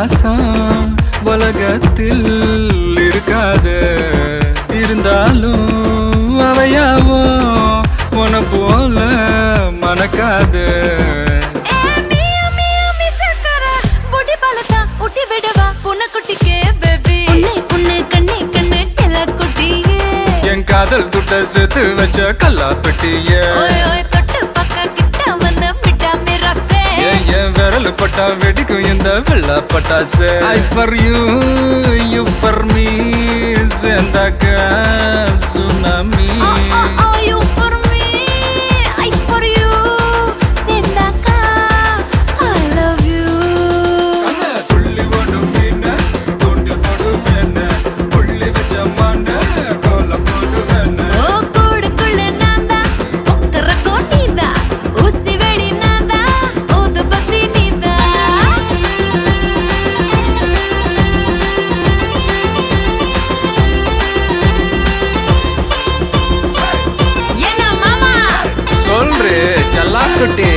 பாசம் உலகத்தில் இருக்காது, இருந்தாலும் அவையாவோ உன போல மணக்காது. என் காதல் துட்ட சேர்த்து வச்ச கல்லா பெட்டிய என் விரல் பட்டா வெடிக்கும் இந்த வெள்ளா பட்டாசு. I for you, you for me, சேர்ந்தாக்க tsunami. You for me, I for you, சேர்ந்தாக்க I love you. துள்ளி ஓடும் மீன தூண்டி போடுவேன், புள்ளி வச்ச மான கோலம் போடுவேன். கூடுக்குள்ள நான் தான் உக்கறக்கோ நீதான், ஊசி வெடி நான் தான் ஊதுபத்தி நீதான். என்ன மாமா சொல்றே சல்லாக்குட்டி.